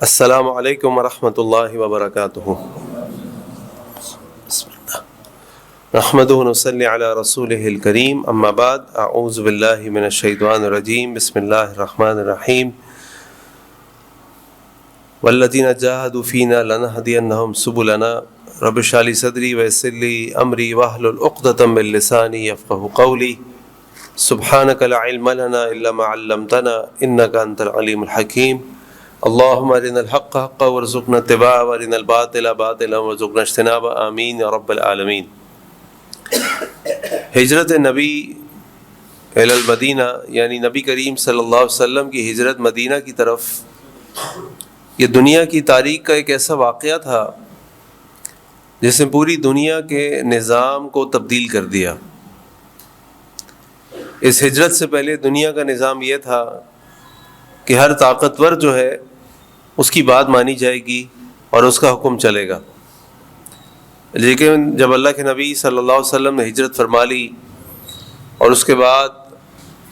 السلام علیکم ورحمۃ اللہ وبرکاتہ۔ نحمدہ ونصلی علی رسولہ الکریم، اما بعد، اعوذ باللہ من الشیطان الرجیم، بسم اللہ الرحمن الرحیم۔ والذین جاہدوا فینا لنہدینہم سبلنا رب اشرح لی صدری ویسر لی امری واحلل عقدۃ من لسانی یفقہوا قولی سبحانک لا علم لنا الا ما علمتنا انک انت العلیم الحکیم۔ اللہم ارنا الحق حقا وارزقنا اتباعہ وارنا الباطل باطلا وارزقنا اجتنابہ، آمین یا رب العالمین۔ ہجرت نبی الی المدینہ، یعنی نبی کریم صلی اللہ علیہ وسلم کی ہجرت مدینہ کی طرف، یہ دنیا کی تاریخ کا ایک ایسا واقعہ تھا جس نے پوری دنیا کے نظام کو تبدیل کر دیا۔ اس ہجرت سے پہلے دنیا کا نظام یہ تھا کہ ہر طاقتور جو ہے اس کی بات مانی جائے گی اور اس کا حکم چلے گا، لیکن جب اللہ کے نبی صلی اللہ علیہ وسلم نے ہجرت فرما لی اور اس کے بعد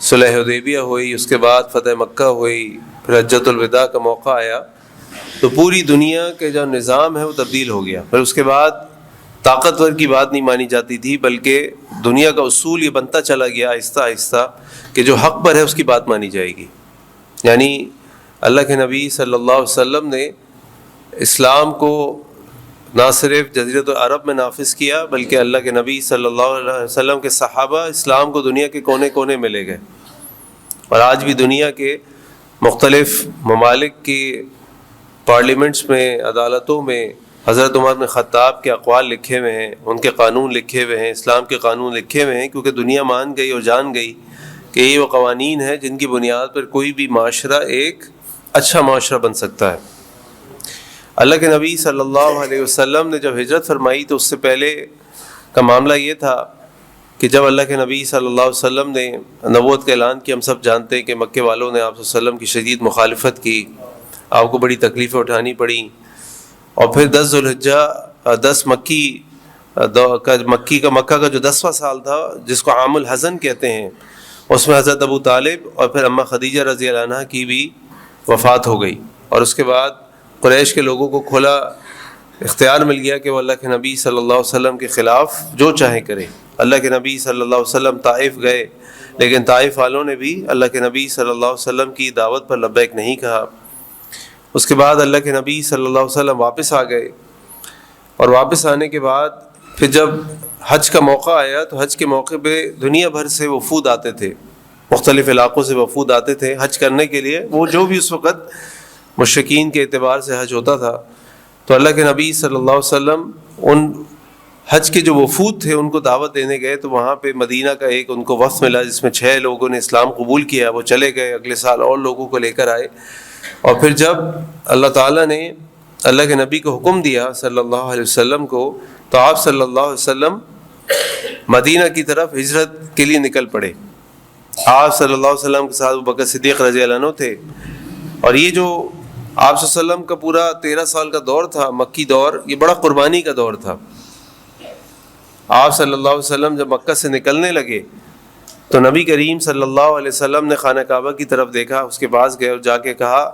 صلح حدیبیہ ہوئی، اس کے بعد فتح مکہ ہوئی، پھر حجۃ الوداع کا موقع آیا، تو پوری دنیا کے جو نظام ہے وہ تبدیل ہو گیا۔ پھر اس کے بعد طاقتور کی بات نہیں مانی جاتی تھی، بلکہ دنیا کا اصول یہ بنتا چلا گیا آہستہ آہستہ کہ جو حق پر ہے اس کی بات مانی جائے گی۔ یعنی اللہ کے نبی صلی اللہ علیہ وسلم نے اسلام کو نہ صرف جزیرۃ العرب میں نافذ کیا، بلکہ اللہ کے نبی صلی اللہ علیہ وسلم کے صحابہ اسلام کو دنیا کے کونے کونے میں لے گئے، اور آج بھی دنیا کے مختلف ممالک کی پارلیمنٹس میں، عدالتوں میں حضرت عمر بن خطاب کے اقوال لکھے ہوئے ہیں، ان کے قانون لکھے ہوئے ہیں، اسلام کے قانون لکھے ہوئے ہیں، کیونکہ دنیا مان گئی اور جان گئی کہ یہ وہ قوانین ہیں جن کی بنیاد پر کوئی بھی معاشرہ ایک اچھا معاشرہ بن سکتا ہے۔ اللہ کے نبی صلی اللہ علیہ وسلم نے جب ہجرت فرمائی تو اس سے پہلے کا معاملہ یہ تھا کہ جب اللہ کے نبی صلی اللہ علیہ وسلم نے نبوت کا اعلان کیا، ہم سب جانتے ہیں کہ مکے والوں نے آپ صلی اللہ علیہ وسلم کی شدید مخالفت کی، آپ کو بڑی تکلیفیں اٹھانی پڑیں، اور پھر 10 ذوالحجہ 10 مکہ کا جو 10واں سال تھا جس کو عام الحزن کہتے ہیں، اس میں حضرت ابو طالب اور پھر اماں خدیجہ رضی اللہ عنہا کی بھی وفات ہو گئی، اور اس کے بعد قریش کے لوگوں کو کھلا اختیار مل گیا کہ وہ اللہ کے نبی صلی اللہ علیہ وسلم کے خلاف جو چاہیں کریں۔ اللہ کے نبی صلی اللہ علیہ وسلم طائف گئے، لیکن طائف والوں نے بھی اللہ کے نبی صلی اللہ علیہ وسلم کی دعوت پر لبیک نہیں کہا۔ اس کے بعد اللہ کے نبی صلی اللہ علیہ وسلم واپس آ گئے، اور واپس آنے کے بعد پھر جب حج کا موقع آیا تو حج کے موقع پہ دنیا بھر سے وفود آتے تھے، مختلف علاقوں سے وفود آتے تھے حج کرنے کے لیے، وہ جو بھی اس وقت مشرکین کے اعتبار سے حج ہوتا تھا، تو اللہ کے نبی صلی اللہ علیہ وسلم ان حج کے جو وفود تھے ان کو دعوت دینے گئے، تو وہاں پہ مدینہ کا ایک ان کو وفد ملا جس میں 6 لوگوں نے اسلام قبول کیا، وہ چلے گئے، اگلے سال اور لوگوں کو لے کر آئے، اور پھر جب اللہ تعالیٰ نے اللہ کے نبی کو حکم دیا صلی اللہ علیہ وسلم کو، تو آپ صلی اللہ علیہ وسلم مدینہ کی طرف ہجرت کے لیے نکل پڑے۔ آپ صلی اللہ علیہ وسلم کے ساتھ ابوبکر صدیق رضی اللہ عنہ تھے، اور یہ جو آپ صلی اللہ علیہ وسلم کا پورا 13 سال کا دور تھا، مکی دور، یہ بڑا قربانی کا دور تھا۔ آپ صلی اللہ علیہ وسلم جب مکہ سے نکلنے لگے تو نبی کریم صلی اللہ علیہ وسلم نے خانہ کعبہ کی طرف دیکھا، اس کے پاس گئے اور جا کے کہا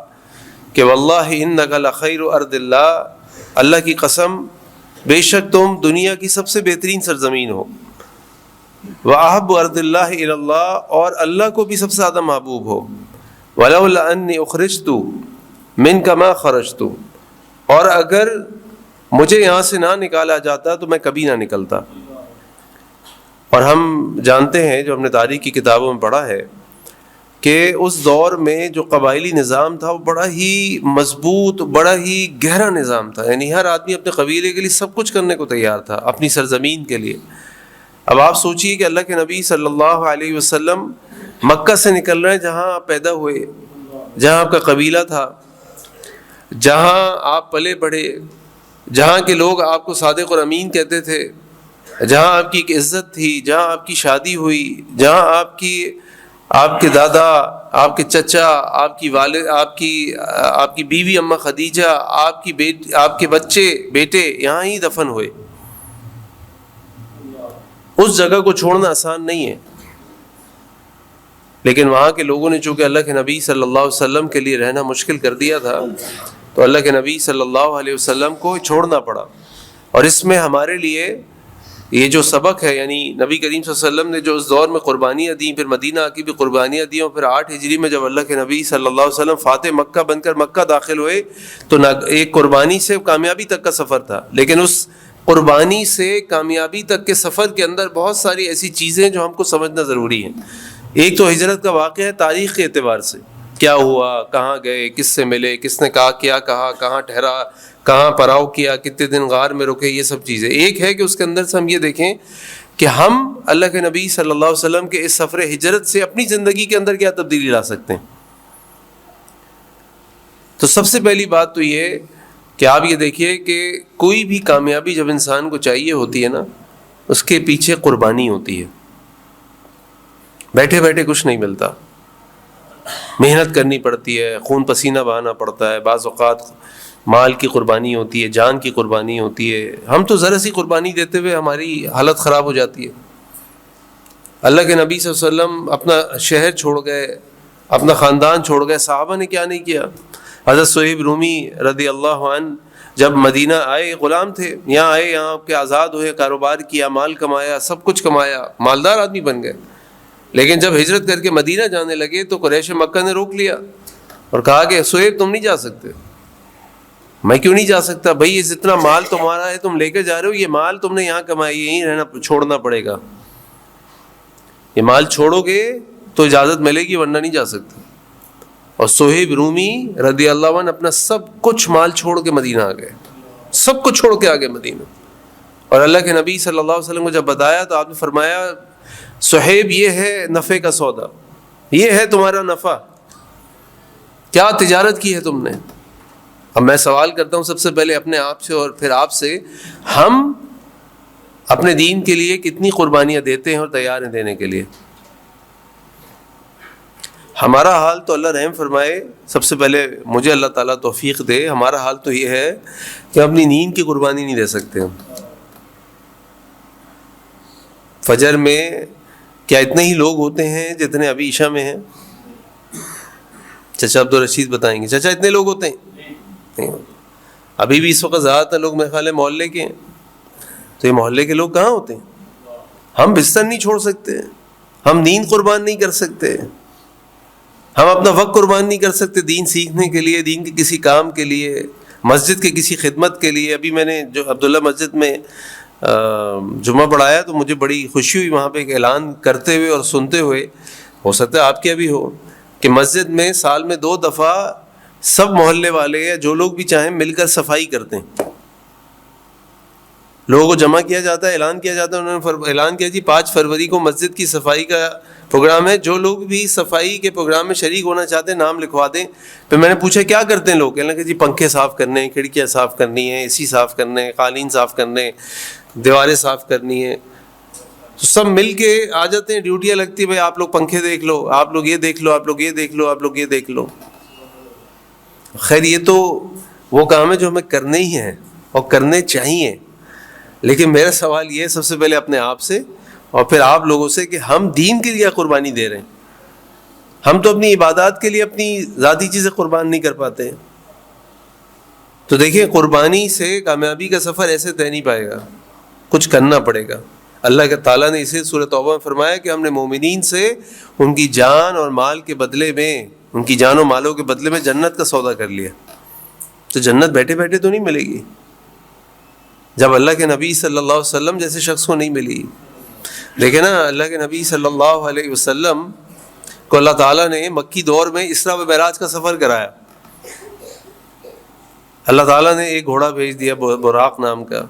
کہ واللہ انک لخیر ارض اللہ، اللہ کی قسم بے شک تم دنیا کی سب سے بہترین سرزمین ہو، وَأَحَبُّ أَرْضِ اللَّهِ إِلَى اللَّهِ، اور اللہ کو بھی سب سے زیادہ محبوب ہو، وَلَوْلَا أَنِّي أُخْرِجْتُ مِنْكَ مَا خَرَجْتُ، اور اگر مجھے یہاں سے نہ نکالا جاتا تو میں کبھی نہ نکلتا۔ اور ہم جانتے ہیں، جو ہم نے تاریخ کی کتابوں میں پڑھا ہے، کہ اس دور میں جو قبائلی نظام تھا وہ بڑا ہی مضبوط، بڑا ہی گہرا نظام تھا، یعنی ہر آدمی اپنے قبیلے کے لیے سب کچھ کرنے کو تیار تھا، اپنی سرزمین کے لیے۔ اب آپ سوچئے کہ اللہ کے نبی صلی اللہ علیہ وسلم مکہ سے نکل رہے ہیں، جہاں آپ پیدا ہوئے، جہاں آپ کا قبیلہ تھا، جہاں آپ پلے بڑھے، جہاں کے لوگ آپ کو صادق اور امین کہتے تھے، جہاں آپ کی ایک عزت تھی، جہاں آپ کی شادی ہوئی، جہاں آپ کے دادا، آپ کے چچا، آپ کی والد، آپ کی بیوی اماں خدیجہ، آپ کے بچے بیٹے یہاں ہی دفن ہوئے، اس جگہ کو چھوڑنا آسان نہیں ہے۔ لیکن وہاں کے لوگوں نے چونکہ اللہ کے نبی صلی اللہ علیہ وسلم کے لیے رہنا مشکل کر دیا تھا، تو اللہ کے نبی صلی اللہ علیہ وسلم کو چھوڑنا پڑا. اور اس میں ہمارے لیے یہ جو سبق ہے، یعنی نبی کریم صلی اللہ علیہ وسلم نے جو اس دور میں قربانیاں دیں، پھر مدینہ آ کے بھی قربانیاں دیں، اور پھر 8 ہجری میں جب اللہ کے نبی صلی اللہ علیہ وسلم فاتح مکہ بن کر مکہ داخل ہوئے تو ایک قربانی سے کامیابی تک کا سفر تھا، لیکن اس قربانی سے کامیابی تک کے سفر کے اندر بہت ساری ایسی چیزیں جو ہم کو سمجھنا ضروری ہیں. ایک تو ہجرت کا واقعہ ہے تاریخ کے اعتبار سے، کیا ہوا، کہاں گئے، کس سے ملے، کس نے کہا، کہاں ٹھہرا، کہاں پڑاؤ کیا، کتنے دن غار میں رکے، یہ سب چیزیں. ایک ہے کہ اس کے اندر سے ہم یہ دیکھیں کہ ہم اللہ کے نبی صلی اللہ علیہ وسلم کے اس سفر ہجرت سے اپنی زندگی کے اندر کیا تبدیلی لا سکتے ہیں. تو سب سے پہلی بات تو یہ کہ آپ یہ دیکھیے کہ کوئی بھی کامیابی جب انسان کو چاہیے ہوتی ہے نا، اس کے پیچھے قربانی ہوتی ہے. بیٹھے بیٹھے کچھ نہیں ملتا، محنت کرنی پڑتی ہے، خون پسینہ بہانا پڑتا ہے، بعض اوقات مال کی قربانی ہوتی ہے، جان کی قربانی ہوتی ہے. ہم تو ذرا سی قربانی دیتے ہوئے ہماری حالت خراب ہو جاتی ہے. اللہ کے نبی صلی اللہ علیہ وسلم اپنا شہر چھوڑ گئے، اپنا خاندان چھوڑ گئے. صحابہ نے کیا نہیں کیا. حضرت صہیب رومی رضی اللہ عنہ جب مدینہ آئے، غلام تھے، یہاں آئے، یہاں کے آزاد ہوئے، کاروبار کیا، مال کمایا، سب کچھ کمایا، مالدار آدمی بن گئے. لیکن جب ہجرت کر کے مدینہ جانے لگے تو قریش مکہ نے روک لیا اور کہا کہ صہیب تم نہیں جا سکتے. میں کیوں نہیں جا سکتا؟ بھائی یہ جتنا مال تمہارا ہے تم لے کے جا رہے ہو، یہ مال تم نے یہاں کمایا، یہیں رہنا، چھوڑنا پڑے گا. یہ مال چھوڑو گے تو اجازت ملے گی، ورنہ نہیں جا سکتے. اور صہیب رومی رضی اللہ عنہ اپنا سب کچھ مال چھوڑ کے مدینہ آ گئے، سب کچھ چھوڑ کے آ گئے مدینہ. اور اللہ کے نبی صلی اللہ علیہ وسلم کو جب بتایا تو آپ نے فرمایا صہیب یہ ہے نفع کا سودا، یہ ہے تمہارا نفع، کیا تجارت کی ہے تم نے. اب میں سوال کرتا ہوں سب سے پہلے اپنے آپ سے اور پھر آپ سے، ہم اپنے دین کے لیے کتنی قربانیاں دیتے ہیں اور تیار ہیں دینے کے لیے؟ ہمارا حال تو اللہ رحم فرمائے، سب سے پہلے مجھے اللہ تعالیٰ توفیق دے، ہمارا حال تو یہ ہے کہ اپنی نیند کی قربانی نہیں دے سکتے ہم. فجر میں کیا اتنے ہی لوگ ہوتے ہیں جتنے ابھی عشاء میں ہیں؟ چچا عبدالرشید بتائیں گے. چچا اتنے لوگ ہوتے ہیں؟ ابھی بھی اس وقت زیادہ تر لوگ میرے خیال ہے محلے کے ہیں. تو یہ محلے کے لوگ کہاں ہوتے ہیں؟ ہم بستر نہیں چھوڑ سکتے، ہم نیند قربان نہیں کر سکتے، ہم اپنا وقت قربان نہیں کر سکتے دین سیکھنے کے لیے، دین کے کسی کام کے لیے، مسجد کے کسی خدمت کے لیے. ابھی میں نے جو عبداللہ مسجد میں جمعہ پڑھایا تو مجھے بڑی خوشی ہوئی وہاں پہ ایک اعلان کرتے ہوئے اور سنتے ہوئے، ہو سکتا ہے آپ کے بھی ہو، کہ مسجد میں سال میں 2 دفعہ سب محلے والے یا جو لوگ بھی چاہیں مل کر صفائی کرتے ہیں. لوگوں کو جمع کیا جاتا ہے، اعلان کیا جاتا ہے. انہوں نے اعلان کیا جی 5 فروری کو مسجد کی صفائی کا پروگرام ہے، جو لوگ بھی صفائی کے پروگرام میں شریک ہونا چاہتے ہیں نام لکھوا دیں. پھر میں نے پوچھا کیا کرتے ہیں لوگ؟ کہنے لگے جی پنکھے صاف کرنے ہیں، کھڑکیاں صاف کرنی ہیں، اے سی صاف کرنے ہیں، قالین صاف کرنے، دیواریں صاف کرنی ہیں. تو سب مل کے آ جاتے ہیں، ڈیوٹیاں لگتی ہیں، بھائی آپ لوگ پنکھے دیکھ لو، آپ لوگ یہ دیکھ لو، آپ لوگ یہ دیکھ لو، آپ لوگ یہ دیکھ لو. خیر یہ تو وہ کام ہے جو ہمیں کرنے ہی ہیں اور کرنے چاہیے. لیکن میرا سوال یہ ہے سب سے پہلے اپنے آپ سے اور پھر آپ لوگوں سے کہ ہم دین کے لیے قربانی دے رہے ہیں. ہم تو اپنی عبادات کے لیے اپنی ذاتی چیزیں قربان نہیں کر پاتے. تو دیکھیں قربانی سے کامیابی کا سفر ایسے طے نہیں پائے گا، کچھ کرنا پڑے گا. اللہ کے تعالیٰ نے اسے سورۃ توبہ میں فرمایا کہ ہم نے مومنین سے ان کی جان اور مال کے بدلے میں، ان کی جان و مالوں کے بدلے میں جنت کا سودا کر لیا. تو جنت بیٹھے بیٹھے تو نہیں ملے گی، جب اللہ کے نبی صلی اللہ علیہ وسلم جیسے شخص کو نہیں ملی. دیکھیں نا اللہ کے نبی صلی اللہ علیہ وسلم کو اللہ تعالیٰ نے مکی دور میں اسراء و معراج کا سفر کرایا. اللہ تعالیٰ نے ایک گھوڑا بھیج دیا براق نام کا.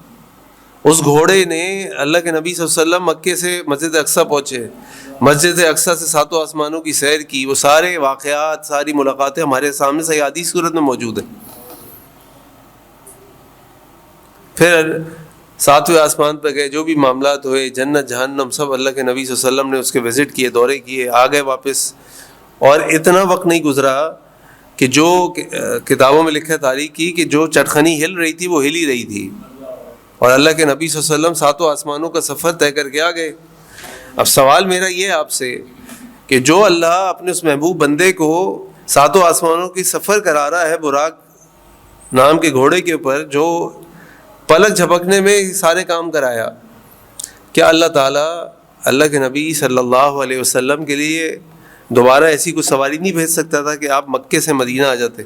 اس گھوڑے نے اللہ کے نبی صلی اللہ علیہ وسلم مکے سے مسجد اقصیٰ پہنچے، مسجد اقصیٰ سے 7 آسمانوں کی سیر کی. وہ سارے واقعات، ساری ملاقاتیں ہمارے سامنے صحیح حدیث صورت میں موجود ہیں. پھر 7ویں آسمان پہ گئے، جو بھی معاملات ہوئے، جنت جہنم سب اللہ کے نبی صلی اللہ علیہ وسلم نے اس کے وزٹ کیے، دورے کیے، آ گئے واپس. اور اتنا وقت نہیں گزرا کہ جو کتابوں میں لکھا تاریخ کی کہ جو چٹخنی ہل رہی تھی وہ ہل ہی رہی تھی. اور اللہ کے نبی صلی اللہ علیہ وسلم 7 آسمانوں کا سفر طے کر کے آ گئے. اب سوال میرا یہ ہے آپ سے کہ جو اللہ اپنے اس محبوب بندے کو 7 آسمانوں کی سفر کرا رہا ہے براق نام کے گھوڑے کے اوپر جو پلک جھپکنے میں سارے کام کرایا، کیا اللہ تعالیٰ اللہ کے نبی صلی اللہ علیہ وسلم کے لیے دوبارہ ایسی کوئی سواری نہیں بھیج سکتا تھا کہ آپ مکے سے مدینہ آ جاتے؟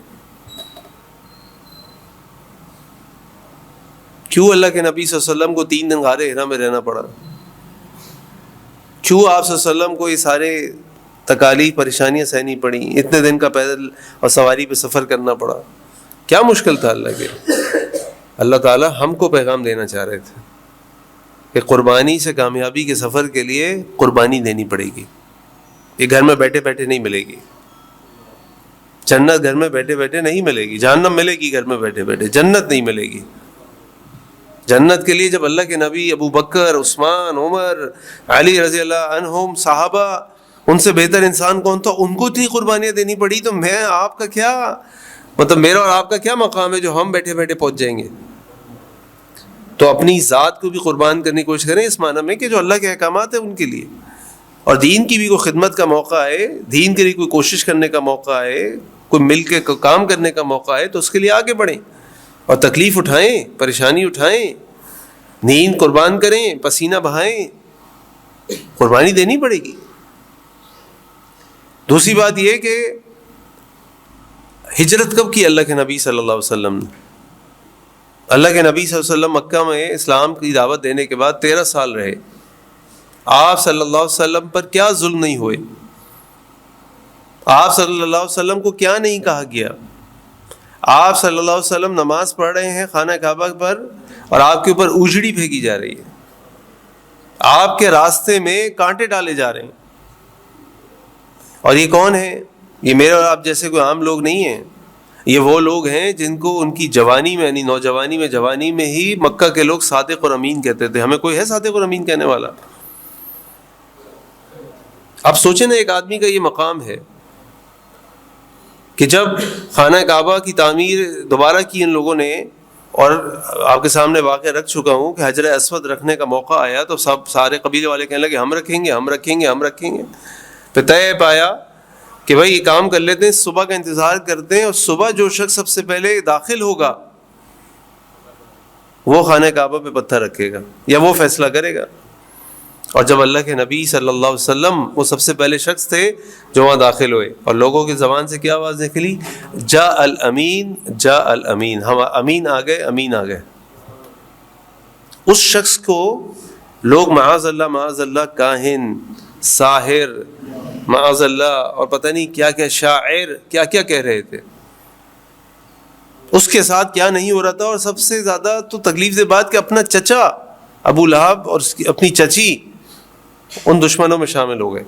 کیوں اللہ کے نبی صلی اللہ علیہ وسلم کو 3 دن غار حرا میں رہنا پڑا؟ کیوں آپ صلی اللہ علیہ وسلم کو یہ سارے تکالیف پریشانیاں سہنی پڑیں، اتنے دن کا پیدل اور سواری پہ سفر کرنا پڑا؟ کیا مشکل تھا اللہ کے؟ اللہ تعالیٰ ہم کو پیغام دینا چاہ رہے تھے کہ قربانی سے کامیابی کے سفر کے لیے قربانی دینی پڑے گی. یہ گھر میں بیٹھے بیٹھے نہیں ملے گی. جنت گھر میں بیٹھے بیٹھے نہیں ملے گی، جہنم ملے گی گھر میں بیٹھے بیٹھے، جنت نہیں ملے گی. جنت کے لیے جب اللہ کے نبی ابو بکر، عثمان، عمر، علی رضی اللہ عنہم، صحابہ، ان سے بہتر انسان کون تھا، ان کو اتنی قربانیاں دینی پڑی، تو میں آپ کا کیا مطلب، میرا اور آپ کا کیا مقام ہے جو ہم بیٹھے بیٹھے پہنچ جائیں گے؟ تو اپنی ذات کو بھی قربان کرنے کی کوشش کریں، اس معنی میں کہ جو اللہ کے احکامات ہیں ان کے لیے، اور دین کی بھی کوئی خدمت کا موقع ہے، دین کے لیے کوئی کوشش کرنے کا موقع ہے، کوئی مل کے کام کرنے کا موقع ہے، تو اس کے لیے آگے بڑھیں اور تکلیف اٹھائیں، پریشانی اٹھائیں، نیند قربان کریں، پسینہ بہائیں، قربانی دینی پڑے گی. دوسری بات یہ کہ ہجرت کب کی اللہ کے نبی صلی اللہ علیہ وسلم نے؟ اللہ کے نبی صلی اللہ علیہ وسلم مکہ میں اسلام کی دعوت دینے کے بعد 13 سال رہے. آپ صلی اللہ علیہ وسلم پر کیا ظلم نہیں ہوئے؟ آپ صلی اللہ علیہ وسلم کو کیا نہیں کہا گیا؟ آپ صلی اللہ علیہ وسلم نماز پڑھ رہے ہیں خانہ کعبہ پر اور آپ کے اوپر اجڑی پھینکی جا رہی ہے، آپ کے راستے میں کانٹے ڈالے جا رہے ہیں. اور یہ کون ہے؟ یہ میرے اور آپ جیسے کوئی عام لوگ نہیں ہیں. یہ وہ لوگ ہیں جن کو ان کی جوانی میں، یعنی جوانی میں ہی مکہ کے لوگ صادق اور امین کہتے تھے. ہمیں کوئی ہے صادق اور امین کہنے والا؟ اب سوچیں نا، ایک آدمی کا یہ مقام ہے کہ جب خانہ کعبہ کی تعمیر دوبارہ کی ان لوگوں نے، اور آپ کے سامنے واقعہ رکھ چکا ہوں کہ حجر اسود رکھنے کا موقع آیا تو سارے قبیلے والے کہنے لگے ہم رکھیں گے. پھر طے پایا کہ بھائی یہ کام کر لیتے ہیں، صبح کا انتظار کرتے ہیں، اور صبح جو شخص سب سے پہلے داخل ہوگا وہ خانہ کعبہ پہ پتھر رکھے گا یا وہ فیصلہ کرے گا. اور جب اللہ کے نبی صلی اللہ علیہ وسلم وہ سب سے پہلے شخص تھے جو وہاں داخل ہوئے، اور لوگوں کی زبان سے کیا آواز نکلی؟ جاء الامین، ہم امین آ گئے. اس شخص کو لوگ معاذ اللہ کاہن، ساحر، معاذ اللہ، اور پتہ نہیں کیا کیا، شاعر، کیا کیا کہہ رہے تھے. اس کے ساتھ کیا نہیں ہو رہا تھا. اور سب سے زیادہ تو تکلیف دہ بات کہ اپنا چچا ابو لہب اور اس کی اپنی چچی ان دشمنوں میں شامل ہو گئے.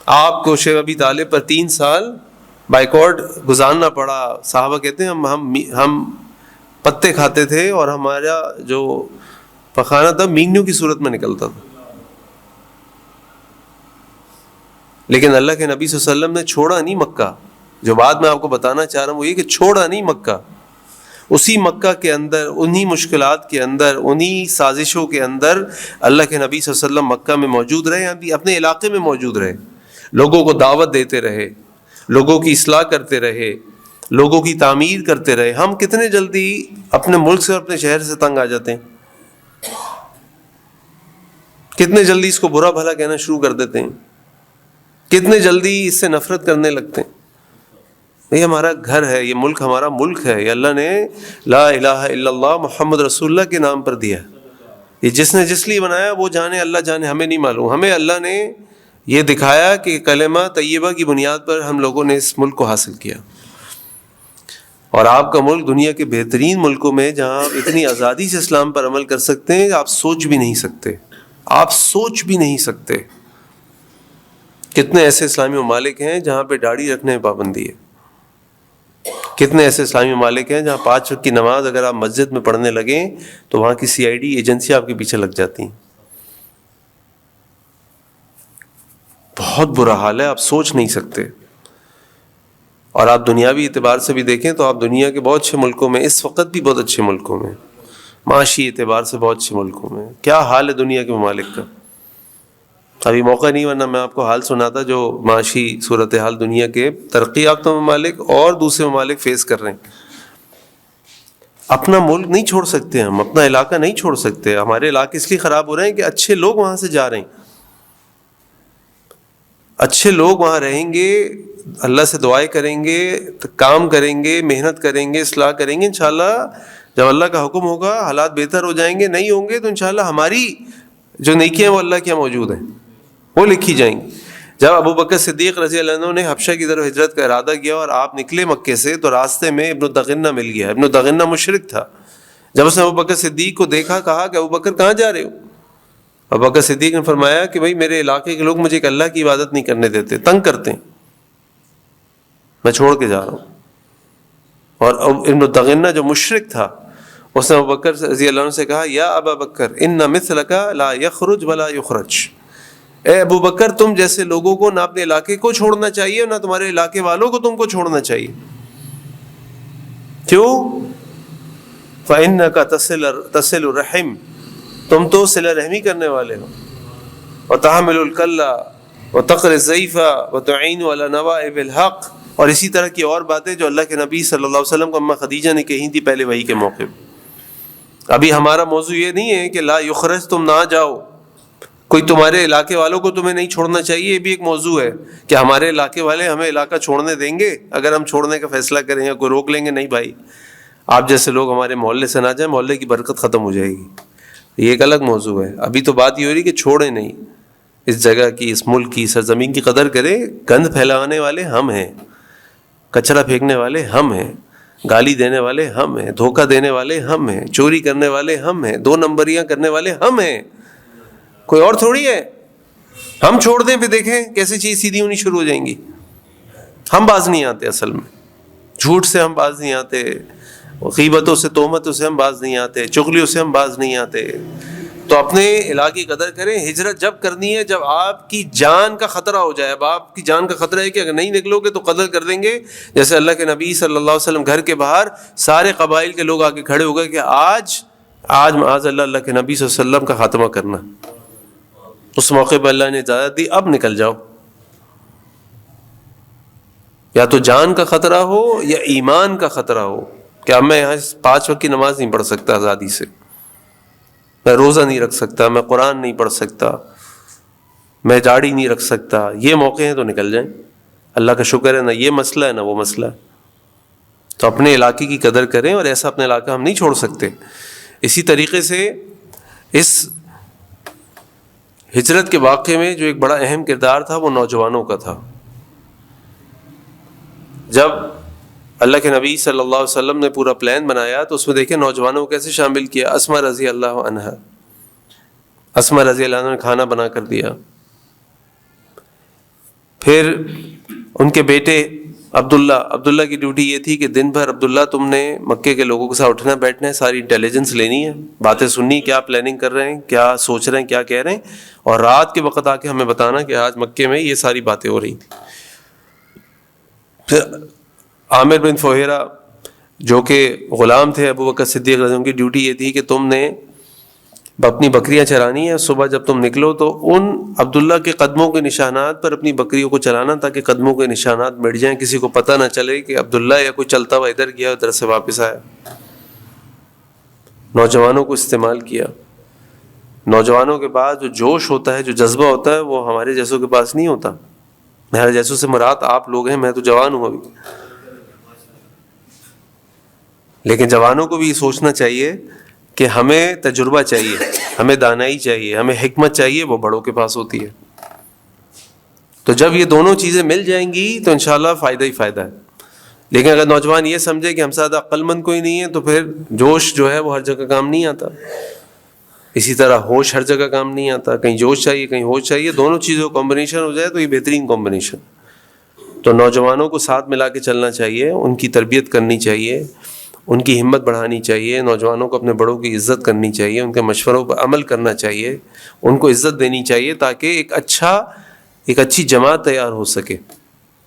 آپ کو شیخ ابی طالب پر 3 سال بائیکاٹ گزارنا پڑا. صحابہ کہتے ہیں ہم پتے کھاتے تھے اور ہمارا جو پخانہ تھا مینگنیوں کی صورت میں نکلتا تھا. لیکن اللہ کے نبی صلی اللہ علیہ وسلم نے چھوڑا نہیں مکہ. جو بات میں آپ کو بتانا چاہ رہا ہوں وہ یہ کہ چھوڑا نہیں مکہ. اسی مکہ کے اندر، انہی مشکلات کے اندر، انہی سازشوں کے اندر اللہ کے نبی صلی اللہ علیہ وسلم مکہ میں موجود رہے، اپنے علاقے میں موجود رہے، لوگوں کو دعوت دیتے رہے، لوگوں کی اصلاح کرتے رہے، لوگوں کی تعمیر کرتے رہے. ہم کتنے جلدی اپنے ملک سے اور اپنے شہر سے تنگ آ جاتے ہیں، کتنے جلدی اس کو برا بھلا کہنا شروع کر دیتے ہیں، کتنے جلدی اس سے نفرت کرنے لگتے ہیں. یہ ہمارا گھر ہے، یہ ملک ہمارا ملک ہے، یہ اللہ نے لا الہ الا اللہ محمد رسول اللہ کے نام پر دیا. یہ جس نے جس لیے بنایا وہ جانے، اللہ جانے، ہمیں نہیں معلوم. ہمیں اللہ نے یہ دکھایا کہ کلمہ طیبہ کی بنیاد پر ہم لوگوں نے اس ملک کو حاصل کیا. اور آپ کا ملک دنیا کے بہترین ملکوں میں جہاں آپ اتنی آزادی سے اسلام پر عمل کر سکتے ہیں، آپ سوچ بھی نہیں سکتے، آپ سوچ بھی نہیں سکتے. کتنے ایسے اسلامی ممالک ہیں جہاں پہ داڑھی رکھنے میں پابندی ہے. کتنے ایسے اسلامی ممالک ہیں جہاں 5 وقت کی نماز اگر آپ مسجد میں پڑھنے لگیں تو وہاں کی CID ایجنسی آپ کے پیچھے لگ جاتی ہیں. بہت برا حال ہے، آپ سوچ نہیں سکتے. اور آپ دنیاوی اعتبار سے بھی دیکھیں تو آپ دنیا کے بہت اچھے ملکوں میں، اس وقت بھی بہت اچھے ملکوں میں، معاشی اعتبار سے بہت اچھے ملکوں میں کیا حال ہے دنیا کے ممالک کا. ابھی موقع نہیں، ورنہ میں آپ کو حال سناتا جو معاشی صورتحال دنیا کے ترقی یافتہ ممالک اور دوسرے ممالک فیس کر رہے ہیں. اپنا ملک نہیں چھوڑ سکتے، ہم اپنا علاقہ نہیں چھوڑ سکتے. ہمارے علاقے اس لیے خراب ہو رہے ہیں کہ اچھے لوگ وہاں سے جا رہے ہیں. اچھے لوگ وہاں رہیں گے، اللہ سے دعائیں کریں گے، کام کریں گے، محنت کریں گے، اصلاح کریں گے، انشاءاللہ جب اللہ کا حکم ہوگا حالات بہتر ہو جائیں گے. نہیں ہوں گے تو انشاءاللہ ہماری جو نیکیاں وہ اللہ کے یہاں موجود ہیں، وہ لکھی جائیں گی. جب ابو بکر صدیق رضی اللہ عنہ نے حبشہ کی طرف ہجرت کا ارادہ کیا اور آپ نکلے مکے سے، تو راستے میں ابن دغنہ مل گیا. ابن دغنہ مشرک تھا. جب اس نے ابو بکر صدیق کو دیکھا، کہا کہ ابو بکر کہاں جا رہے ہو؟ ابو بکر صدیق نے فرمایا کہ بھائی میرے علاقے کے لوگ مجھے ایک اللہ کی عبادت نہیں کرنے دیتے، تنگ کرتے ہیں، میں چھوڑ کے جا رہا ہوں. اور ابن دغنہ جو مشرک تھا، اس نے ابو بکر رضی اللہ عنہ سے کہا یا ابا بکر ان مثلک لا یخرج ولا یخرج، اے ابو بکر تم جیسے لوگوں کو نہ اپنے علاقے کو چھوڑنا چاہیے نہ تمہارے علاقے والوں کو تم کو چھوڑنا چاہیے. کیوں؟ فإنک تصل الرحم، تم تو صلہ رحمی کرنے والے ہو، وتحمل الکلہ وتقر الضیف وتعین علی نوائب الحق، اور اسی طرح کی اور باتیں جو اللہ کے نبی صلی اللہ علیہ وسلم کو اماں خدیجہ نے کہی تھی پہلے وحی کے موقع پہ. ابھی ہمارا موضوع یہ نہیں ہے کہ لا یخرج تم نہ جاؤ، کوئی تمہارے علاقے والوں کو تمہیں نہیں چھوڑنا چاہیے. یہ بھی ایک موضوع ہے کہ ہمارے علاقے والے ہمیں علاقہ چھوڑنے دیں گے اگر ہم چھوڑنے کا فیصلہ کریں یا کوئی روک لیں گے. نہیں بھائی، آپ جیسے لوگ ہمارے محلے سے نہ جائیں، محلے کی برکت ختم ہو جائے گی. یہ ایک الگ موضوع ہے. ابھی تو بات یہ ہو رہی کہ چھوڑیں نہیں، اس جگہ کی، اس ملک کی، سرزمین کی قدر کریں. گند پھیلانے والے ہم ہیں، کچرا پھینکنے والے ہم ہیں، گالی دینے والے ہم ہیں، دھوکہ دینے والے ہم ہیں، چوری کرنے والے ہم ہیں، 2 نمبریاں کرنے والے ہم ہیں، کوئی اور تھوڑی ہے. ہم چھوڑ دیں پھر دیکھیں کیسے چیز سیدھی ہونی شروع ہو جائیں گی. ہم باز نہیں آتے، اصل میں جھوٹ سے ہم باز نہیں آتے، غیبتوں سے، تہمتوں سے ہم باز نہیں آتے، چغلیوں سے ہم باز نہیں آتے. تو اپنے علاقے کی قدر کریں. ہجرت جب کرنی ہے جب آپ کی جان کا خطرہ ہو جائے. اب آپ کی جان کا خطرہ ہے کہ اگر نہیں نکلو گے تو قتل کر دیں گے. جیسے اللہ کے نبی صلی اللہ علیہ وسلم گھر کے باہر سارے قبائل کے لوگ آ کے کھڑے ہو گئے کہ آج معاذ اللہ کے نبی صلی اللہ علیہ وسلم کا خاتمہ کرنا. اس موقع پہ اللہ نے اجازت دی اب نکل جاؤ. یا تو جان کا خطرہ ہو یا ایمان کا خطرہ ہو کہ اب میں یہاں 5 وقت کی نماز نہیں پڑھ سکتا آزادی سے، میں روزہ نہیں رکھ سکتا، میں قرآن نہیں پڑھ سکتا، میں داڑھی نہیں رکھ سکتا. یہ موقع ہیں تو نکل جائیں. اللہ کا شکر ہے نہ یہ مسئلہ ہے نہ وہ مسئلہ ہے. تو اپنے علاقے کی قدر کریں، اور ایسا اپنے علاقہ ہم نہیں چھوڑ سکتے. اسی طریقے سے اس ہجرت کے واقعے میں جو ایک بڑا اہم کردار تھا وہ نوجوانوں کا تھا. جب اللہ کے نبی صلی اللہ علیہ وسلم نے پورا پلان بنایا تو اس میں دیکھیں نوجوانوں کو کیسے شامل کیا. اسما رضی اللہ عنہ نے کھانا بنا کر دیا. پھر ان کے بیٹے عبداللہ کی ڈیوٹی یہ تھی کہ دن بھر عبداللہ تم نے مکے کے لوگوں کے ساتھ اٹھنا بیٹھنا ہے، ساری انٹیلیجنس لینی ہے، باتیں سننی، کیا پلاننگ کر رہے ہیں، کیا سوچ رہے ہیں، کیا کہہ رہے ہیں، اور رات کے وقت آ کے ہمیں بتانا کہ آج مکے میں یہ ساری باتیں ہو رہی تھیں. پھر عامر بن فہیرہ جو کہ غلام تھے ابو بکر صدیق رضی اللہ عنہ کی ڈیوٹی یہ تھی کہ تم نے اپنی بکریاں چرانی ہیں، صبح جب تم نکلو تو ان عبداللہ کے قدموں کے نشانات پر اپنی بکریوں کو چلانا تاکہ قدموں کے نشانات مٹ جائیں، کسی کو پتہ نہ چلے کہ عبداللہ یا کوئی چلتا ہوا ادھر گیا ادھر سے واپس آیا. نوجوانوں کو استعمال کیا. نوجوانوں کے پاس جو جوش ہوتا ہے، جو جذبہ ہوتا ہے، وہ ہمارے جیسوں کے پاس نہیں ہوتا. میرے جیسوں سے مراد آپ لوگ ہیں، میں تو جوان ہوں ابھی. لیکن جوانوں کو بھی یہ سوچنا چاہیے کہ ہمیں تجربہ چاہیے، ہمیں دانائی چاہیے، ہمیں حکمت چاہیے، وہ بڑوں کے پاس ہوتی ہے. تو جب یہ دونوں چیزیں مل جائیں گی تو انشاءاللہ فائدہ ہی فائدہ ہے. لیکن اگر نوجوان یہ سمجھے کہ ہم سے زیادہ عقل مند کوئی نہیں ہے تو پھر جوش جو ہے وہ ہر جگہ کام نہیں آتا. اسی طرح ہوش ہر جگہ کام نہیں آتا، کہیں جوش چاہیے کہیں ہوش چاہیے. دونوں چیزوں کا کمبینیشن ہو جائے تو یہ بہترین کمبینیشن. تو نوجوانوں کو ساتھ ملا کے چلنا چاہیے، ان کی تربیت کرنی چاہیے، ان کی ہمت بڑھانی چاہیے. نوجوانوں کو اپنے بڑوں کی عزت کرنی چاہیے، ان کے مشوروں پر عمل کرنا چاہیے، ان کو عزت دینی چاہیے تاکہ ایک اچھی جماعت تیار ہو سکے.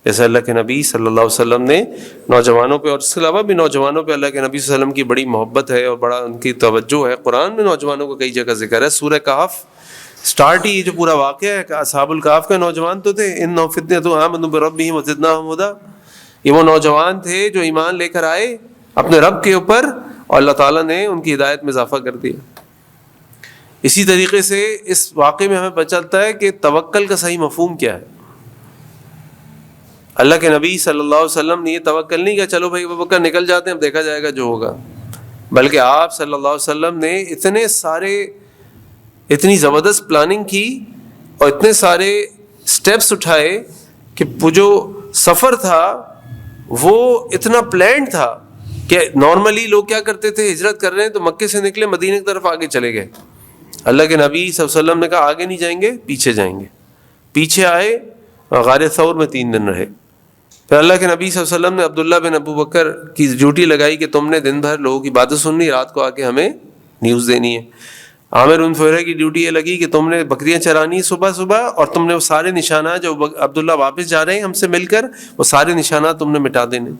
جیسے اللہ کے نبی صلی اللہ علیہ وسلم نے نوجوانوں پہ، اور اس کے علاوہ بھی نوجوانوں پہ اللہ کے نبی صلی اللہ علیہ وسلم کی بڑی محبت ہے اور بڑا ان کی توجہ ہے. قرآن میں نوجوانوں کا کئی جگہ ذکر ہے. سورہ کہف سٹارٹ ہی جو پورا واقعہ ہے کہ اصحاب الکہف کے نوجوان تو تھے، انہم فتنۃ آمنوا بربہم وزدناہم ھدی. یہ وہ نوجوان تھے جو ایمان لے کر آئے اپنے رب کے اوپر اور اللہ تعالیٰ نے ان کی ہدایت میں اضافہ کر دیا۔ اسی طریقے سے اس واقعے میں ہمیں پتہ چلتا ہے کہ توکل کا صحیح مفہوم کیا ہے۔ اللہ کے نبی صلی اللہ علیہ وسلم نے یہ توکل نہیں کیا چلو بھائی ابوبکر نکل جاتے ہیں اب دیکھا جائے گا جو ہوگا، بلکہ آپ صلی اللہ علیہ وسلم نے اتنی زبردست پلاننگ کی اور اتنے سارے سٹیپس اٹھائے کہ وہ جو سفر تھا وہ اتنا پلانڈ تھا کہ نارملی لوگ کیا کرتے تھے، ہجرت کر رہے ہیں تو مکے سے نکلے مدینے کی طرف آگے چلے گئے۔ اللہ کے نبی صلی اللہ علیہ وسلم نے کہا آگے نہیں جائیں گے پیچھے جائیں گے، پیچھے آئے اور غار ثور میں 3 دن رہے۔ پھر اللہ کے نبی صلی اللہ علیہ وسلم نے عبداللہ بن ابو بکر کی ڈیوٹی لگائی کہ تم نے دن بھر لوگوں کی باتیں سننی، رات کو آ کے ہمیں نیوز دینی ہے۔ عامر بن فہرہ کی ڈیوٹی یہ لگی کہ تم نے بکریاں چرانی صبح صبح اور تم نے وہ سارے نشانات جو عبداللہ واپس جا رہے ہیں ہم سے مل کر وہ سارے نشانات تم نے مٹا دینے۔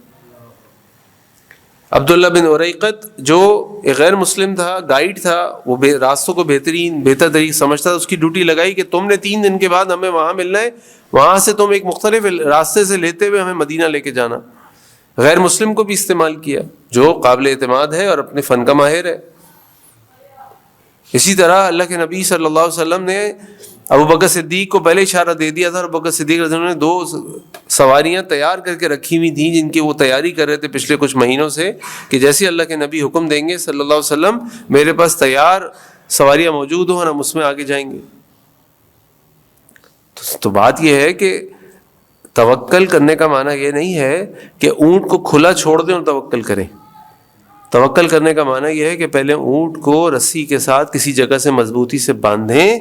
عبداللہ بن اریقت جو ایک غیر مسلم تھا، گائیڈ تھا، وہ راستوں کو بہتر طریقے سمجھتا تھا، اس کی ڈیوٹی لگائی کہ تم نے 3 دن کے بعد ہمیں وہاں ملنا ہے، وہاں سے تم ایک مختلف راستے سے لیتے ہوئے ہمیں مدینہ لے کے جانا۔ غیر مسلم کو بھی استعمال کیا جو قابل اعتماد ہے اور اپنے فن کا ماہر ہے۔ اسی طرح اللہ کے نبی صلی اللہ علیہ وسلم نے ابو بکر صدیق کو پہلے اشارہ دے دیا تھا، ابو بکر صدیق رضی اللہ عنہ نے 2 سواریاں تیار کر کے رکھی ہوئی تھیں جن کی وہ تیاری کر رہے تھے پچھلے کچھ مہینوں سے کہ جیسے اللہ کے نبی حکم دیں گے صلی اللہ علیہ وسلم میرے پاس تیار سواریاں موجود ہوں اور ہم اس میں آگے جائیں گے۔ تو بات یہ ہے کہ توکل کرنے کا معنی یہ نہیں ہے کہ اونٹ کو کھلا چھوڑ دیں اور توکل کریں۔ توکل کرنے کا معنی یہ ہے کہ پہلے اونٹ کو رسی کے ساتھ کسی جگہ سے مضبوطی سے باندھیں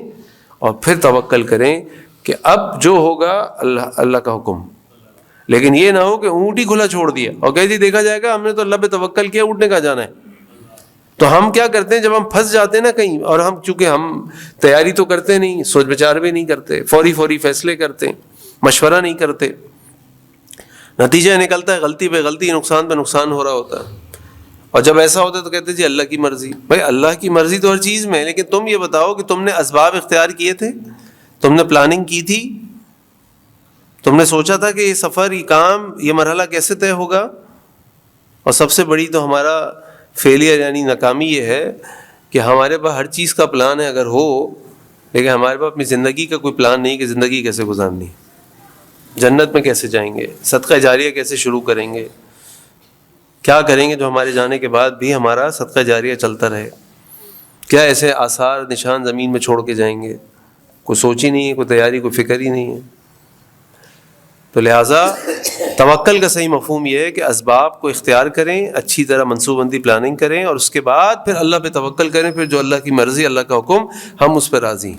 اور پھر توکل کریں کہ اب جو ہوگا اللہ کا حکم، لیکن یہ نہ ہو کہ اونٹ ہی کھلا چھوڑ دیا اور کہ جی دیکھا جائے گا ہم نے تو اللہ پہ توکل کیا، اونٹ نے کہاں جانا ہے۔ تو ہم کیا کرتے ہیں جب ہم پھنس جاتے ہیں نا کہیں، اور ہم چونکہ ہم تیاری تو کرتے نہیں، سوچ بچار بھی نہیں کرتے، فوری فیصلے کرتے، مشورہ نہیں کرتے، نتیجہ نکلتا ہے غلطی پہ غلطی، نقصان پہ نقصان ہو رہا ہوتا ہے۔ اور جب ایسا ہوتا ہے تو کہتے ہیں جی اللہ کی مرضی۔ بھائی اللہ کی مرضی تو ہر چیز میں ہے، لیکن تم یہ بتاؤ کہ تم نے اسباب اختیار کیے تھے، تم نے پلاننگ کی تھی، تم نے سوچا تھا کہ یہ سفر، یہ کام، یہ مرحلہ کیسے طے ہوگا۔ اور سب سے بڑی تو ہمارا فیلئر یعنی ناکامی یہ ہے کہ ہمارے پاس ہر چیز کا پلان ہے اگر ہو، لیکن ہمارے پاس اپنی زندگی کا کوئی پلان نہیں کہ زندگی کیسے گزارنی، جنت میں کیسے جائیں گے، صدقہ جاریہ کیسے شروع کریں گے، کیا کریں گے جو ہمارے جانے کے بعد بھی ہمارا صدقہ جاریہ چلتا رہے، کیا ایسے آثار نشان زمین میں چھوڑ کے جائیں گے۔ کوئی سوچ ہی نہیں ہے، کوئی تیاری، کوئی فکر ہی نہیں ہے۔ تو لہٰذا توکل کا صحیح مفہوم یہ ہے کہ اسباب کو اختیار کریں، اچھی طرح منصوبہ بندی پلاننگ کریں، اور اس کے بعد پھر اللہ پہ توکل کریں، پھر جو اللہ کی مرضی، اللہ کا حکم، ہم اس پہ راضی ہیں۔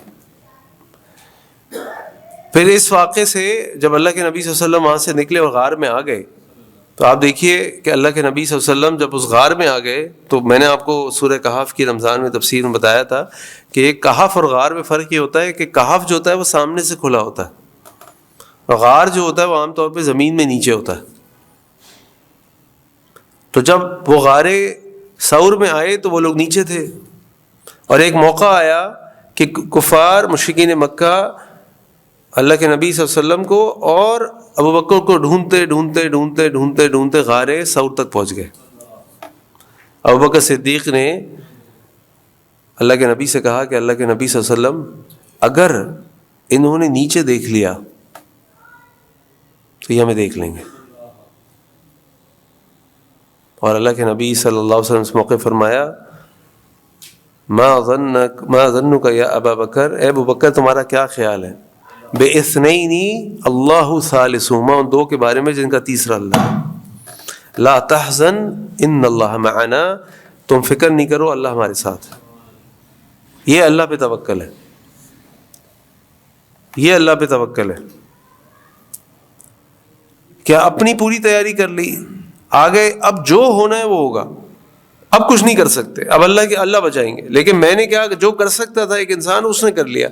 پھر اس واقعے سے جب اللہ کے نبی صلی اللہ علیہ وسلم وہاں سے نکلے اور غار میں آ گئے تو آپ دیکھیے کہ اللہ کے نبی صلی اللہ علیہ وسلم جب اس غار میں آ گئے تو میں نے آپ کو سورہ کہف کی رمضان میں تفسیر میں بتایا تھا کہ ایک کہف اور غار میں فرق یہ ہوتا ہے کہ کہف جو ہوتا ہے وہ سامنے سے کھلا ہوتا ہے، اور غار جو ہوتا ہے وہ عام طور پہ زمین میں نیچے ہوتا ہے۔ تو جب وہ غار ثور میں آئے تو وہ لوگ نیچے تھے، اور ایک موقع آیا کہ کفار مشرکین مکہ اللہ کے نبی صلی اللہ علیہ وسلم کو اور ابو بکر کو ڈھونڈتے غار ثور تک پہنچ گئے۔ ابو بکر صدیق نے اللہ کے نبی سے کہا کہ اللہ کے نبی صلی اللہ علیہ وسلم اگر انہوں نے نیچے دیکھ لیا تو یہ ہمیں دیکھ لیں گے۔ اور اللہ کے نبی صلی اللہ علیہ وسلم اس موقع فرمایا ما ظنک یا ابا بکر، اے ابو بکر تمہارا کیا خیال ہے، بے اثنین اللہ ثالثہما، ان 2 کے بارے میں جن کا تیسرا اللہ ہے، لا تحزن ان اللہ معنا، تم فکر نہیں کرو اللہ ہمارے ساتھ ہے۔ یہ اللہ پہ توکل ہے، یہ اللہ پہ توکل ہے۔ کیا اپنی پوری تیاری کر لی، آگے اب جو ہونا ہے وہ ہوگا، اب کچھ نہیں کر سکتے، اب اللہ بچائیں گے، لیکن میں نے کیا جو کر سکتا تھا ایک انسان اس نے کر لیا،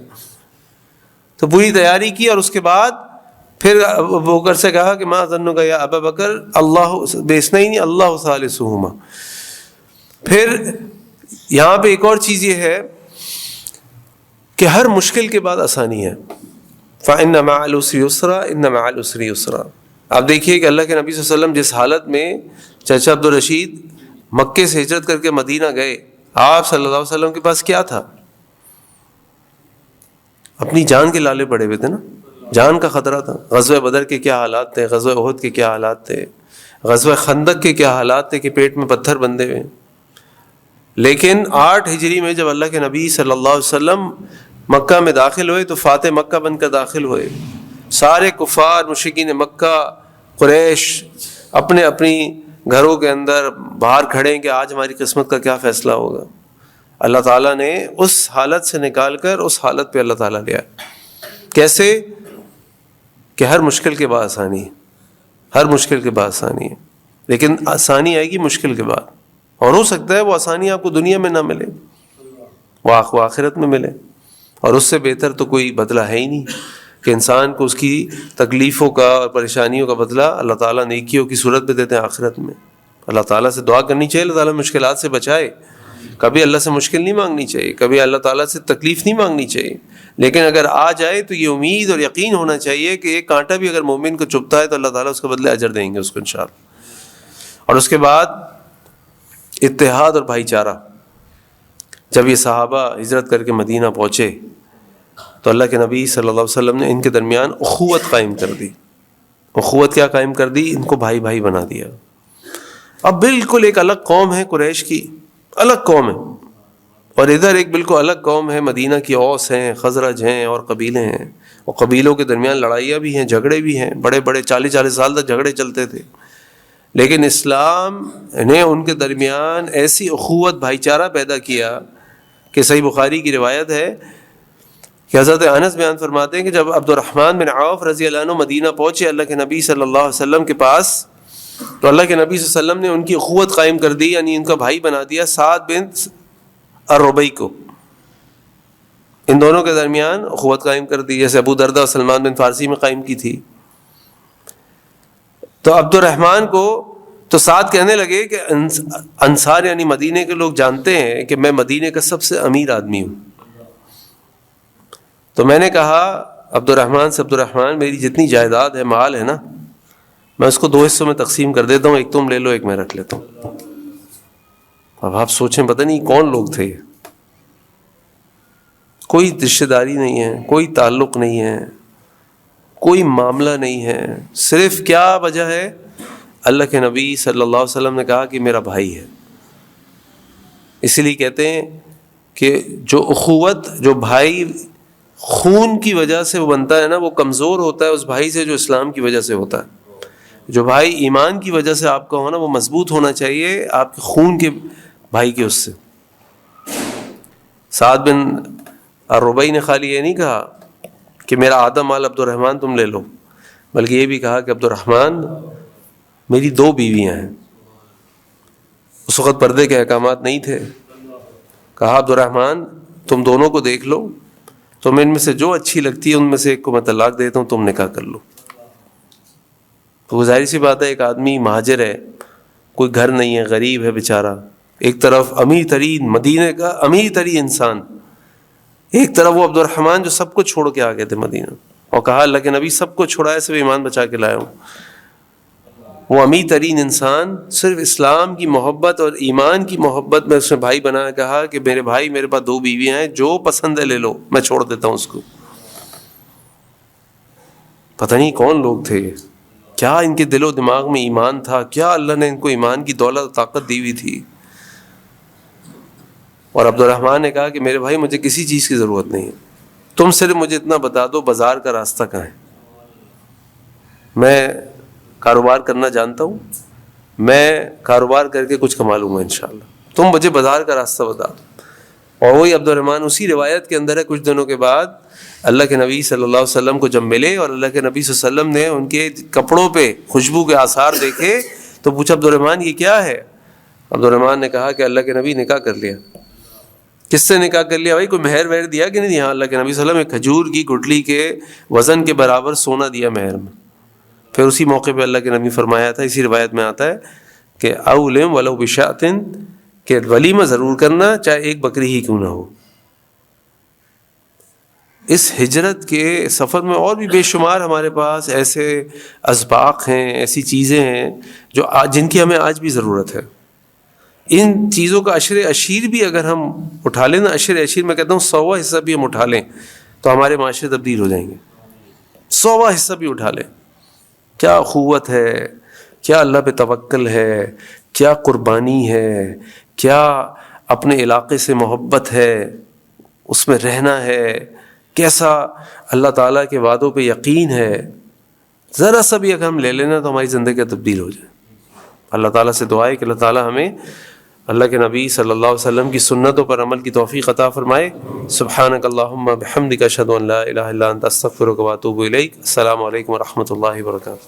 تو پوری تیاری کی، اور اس کے بعد پھر ابو بکر سے کہا کہ ما ظنک یا ابا بکر اللہ بے اثنین اللہ ثالثہما۔ پھر یہاں پہ ایک اور چیز یہ ہے کہ ہر مشکل کے بعد آسانی ہے، فإن مع العسر یسرا ان مع العسر یسرا۔ آپ دیکھیے کہ اللہ کے نبی صلی اللہ علیہ وسلم جس حالت میں چچا عبدالرشید مکے سے ہجرت کر کے مدینہ گئے، آپ صلی اللہ علیہ وسلم کے پاس کیا تھا؟ اپنی جان کے لالے پڑے ہوئے تھے نا، جان کا خطرہ تھا۔ غزوہ بدر کے کیا حالات تھے، غزوہ احد کے کیا حالات تھے، غزوہ خندق کے کیا حالات تھے کہ پیٹ میں پتھر بندھے ہوئے۔ لیکن 8 ہجری میں جب اللہ کے نبی صلی اللہ علیہ وسلم مکہ میں داخل ہوئے تو فاتح مکہ بن کر داخل ہوئے۔ سارے کفار مشرکین مکہ قریش اپنے اپنی گھروں کے اندر باہر کھڑے ہیں کہ آج ہماری قسمت کا کیا فیصلہ ہوگا۔ اللہ تعالیٰ نے اس حالت سے نکال کر اس حالت پہ اللہ تعالیٰ لیا۔ کیسے؟ کہ ہر مشکل کے بعد آسانی ہے، ہر مشکل کے بعد آسانی ہے، لیکن آسانی آئے گی مشکل کے بعد، اور ہو سکتا ہے وہ آسانی آپ کو دنیا میں نہ ملے، وہ آخرت میں ملے، اور اس سے بہتر تو کوئی بدلہ ہے ہی نہیں کہ انسان کو اس کی تکلیفوں کا اور پریشانیوں کا بدلہ اللہ تعالیٰ نیکیوں کی صورت میں دیتے ہیں آخرت میں۔ اللہ تعالیٰ سے دعا کرنی چاہیے اللہ تعالیٰ مشکلات سے بچائے، کبھی اللہ سے مشکل نہیں مانگنی چاہیے، کبھی اللہ تعالیٰ سے تکلیف نہیں مانگنی چاہیے، لیکن اگر آ جائے تو یہ امید اور یقین ہونا چاہیے کہ ایک کانٹا بھی اگر مومن کو چبھتا ہے تو اللہ تعالیٰ اس کے بدلے اجر دیں گے اس کو انشاءاللہ۔ اور اس کے بعد اتحاد اور بھائی چارہ۔ جب یہ صحابہ ہجرت کر کے مدینہ پہنچے تو اللہ کے نبی صلی اللہ علیہ وسلم نے ان کے درمیان اخوت قائم کر دی۔ اخوت کیا قائم کر دی؟ ان کو بھائی بھائی بنا دیا۔ اب بالکل ایک الگ قوم ہے قریش کی، الگ قوم ہے، اور ادھر ایک بالکل الگ قوم ہے مدینہ کی، اوس ہیں، خزرج ہیں اور قبیلے ہیں، اور قبیلوں کے درمیان لڑائیاں بھی ہیں، جھگڑے بھی ہیں، بڑے بڑے 40 سال تک جھگڑے چلتے تھے، لیکن اسلام نے ان کے درمیان ایسی اخوت بھائی چارہ پیدا کیا کہ صحیح بخاری کی روایت ہے کہ حضرت انس بیان فرماتے ہیں کہ جب عبد الرحمن بن عوف رضی اللہ عنہ مدینہ پہنچے اللہ کے نبی صلی اللہ علیہ وسلم کے پاس، تو اللہ کے نبی صلی اللہ علیہ وسلم نے ان کی اخوت قائم کر دی، یعنی ان کا بھائی بنا دیا سعد بن الربیع کو، ان دونوں کے درمیان اخوت قائم کر دی، جیسے ابو دردہ اور سلمان بن فارسی میں قائم کی تھی۔ تو عبد الرحمن کو تو سعد کہنے لگے کہ انصار یعنی مدینے کے لوگ جانتے ہیں کہ میں مدینے کا سب سے امیر آدمی ہوں، تو میں نے کہا عبد الرحمن سے، عبد الرحمن میری جتنی جائیداد ہے، مال ہے نا، میں اس کو 2 حصوں میں تقسیم کر دیتا ہوں، ایک تم لے لو ایک میں رکھ لیتا ہوں۔ اب آپ سوچیں پتہ نہیں کون لوگ تھے، کوئی رشتہ داری نہیں ہے، کوئی تعلق نہیں ہے، کوئی معاملہ نہیں ہے، صرف کیا وجہ ہے؟ اللہ کے نبی صلی اللہ علیہ وسلم نے کہا کہ میرا بھائی ہے۔ اسی لیے کہتے ہیں کہ جو اخوت، جو بھائی خون کی وجہ سے وہ بنتا ہے نا، وہ کمزور ہوتا ہے اس بھائی سے جو اسلام کی وجہ سے ہوتا ہے۔ جو بھائی ایمان کی وجہ سے آپ کا ہونا وہ مضبوط ہونا چاہیے آپ کے خون کے بھائی کے اس سے۔ سعد بن الربیع نے خالی یہ نہیں کہا کہ میرا آدھا مال عبد الرحمن تم لے لو، بلکہ یہ بھی کہا کہ عبد الرحمن میری 2 بیویاں ہیں۔ اس وقت پردے کے احکامات نہیں تھے، کہا عبد الرحمن تم دونوں کو دیکھ لو، تم ان میں سے جو اچھی لگتی ہے ان میں سے ایک کو میں طلاق دیتا ہوں، تم نکاح کر لو۔ تو ظاہر سی بات ہے ایک آدمی مہاجر ہے، کوئی گھر نہیں ہے، غریب ہے بیچارہ، ایک طرف امیر ترین مدینے کا امیر ترین انسان، ایک طرف وہ عبد الرحمن جو سب کو چھوڑ کے آ گئے تھے مدینہ، اور کہا اللہ کے نبی سب کو چھوڑایا صرف ایمان بچا کے لایا ہوں۔ وہ امیر ترین انسان صرف اسلام کی محبت اور ایمان کی محبت میں اس نے بھائی بنایا، کہا کہ میرے بھائی میرے پاس 2 بیویاں ہیں، جو پسند ہے لے لو، میں چھوڑ دیتا ہوں اس کو۔ پتہ نہیں کون لوگ تھے، کیا ان کے دل و دماغ میں ایمان تھا، کیا اللہ نے ان کو ایمان کی دولت و طاقت دی ہوئی تھی۔ اور عبد الرحمن نے کہا کہ میرے بھائی مجھے کسی چیز کی ضرورت نہیں ہے، تم صرف مجھے اتنا بتا دو بازار کا راستہ کہاں ہے، میں کاروبار کرنا جانتا ہوں، میں کاروبار کر کے کچھ کما لوں گا انشاءاللہ، تم مجھے بازار کا راستہ بتا دو۔ اور وہی عبد الرحمن اسی روایت کے اندر ہے، کچھ دنوں کے بعد اللہ کے نبی صلی اللہ علیہ وسلم کو جب ملے اور اللہ کے نبی صلی اللہ علیہ وسلم نے ان کے کپڑوں پہ خوشبو کے آثار دیکھے تو پوچھا عبد الرحمن یہ کیا ہے؟ عبد الرحمن نے کہا کہ اللہ کے نبی نکاح کر لیا۔ کس سے نکاح کر لیا بھائی؟ کوئی مہر وہر دیا کہ نہیں دیا؟ اللہ کے نبی صلی اللہ علیہ وسلم نے کھجور کی گٹلی کے وزن کے برابر سونا دیا مہر میں۔ پھر اسی موقع پہ اللہ کے نبی فرمایا تھا، اسی روایت میں آتا ہے کہ اولم ولو بشاۃ، کہ ولیمہ ضرور کرنا چاہے ایک بکری ہی کیوں نہ ہو۔ اس ہجرت کے سفر میں اور بھی بے شمار ہمارے پاس ایسے اسباق ہیں، ایسی چیزیں ہیں جو جن کی ہمیں آج بھی ضرورت ہے۔ ان چیزوں کا عشر عشیر بھی اگر ہم اٹھا لیں نا، عشر عشیر میں کہتا ہوں 100واں حصہ بھی ہم اٹھا لیں تو ہمارے معاشرے تبدیل ہو جائیں گے. 100واں حصہ بھی اٹھا لیں. کیا اخوت ہے، کیا اللہ پہ توکل ہے، کیا قربانی ہے، کیا اپنے علاقے سے محبت ہے، اس میں رہنا ہے، کیسا اللہ تعالیٰ کے وعدوں پہ یقین ہے. ذرا سا بھی اگر ہم لے لینا تو ہماری زندگی تبدیل ہو جائے. اللہ تعالیٰ سے دعا ہے کہ اللہ تعالیٰ ہمیں اللہ کے نبی صلی اللہ علیہ وسلم کی سنتوں پر عمل کی توفیق عطا فرمائے. سبحانک اللہم بحمدک اشہد ان لا الہ الا انت استغفرک واتوب الیک. السلام علیکم ورحمۃ اللہ وبرکاتہ.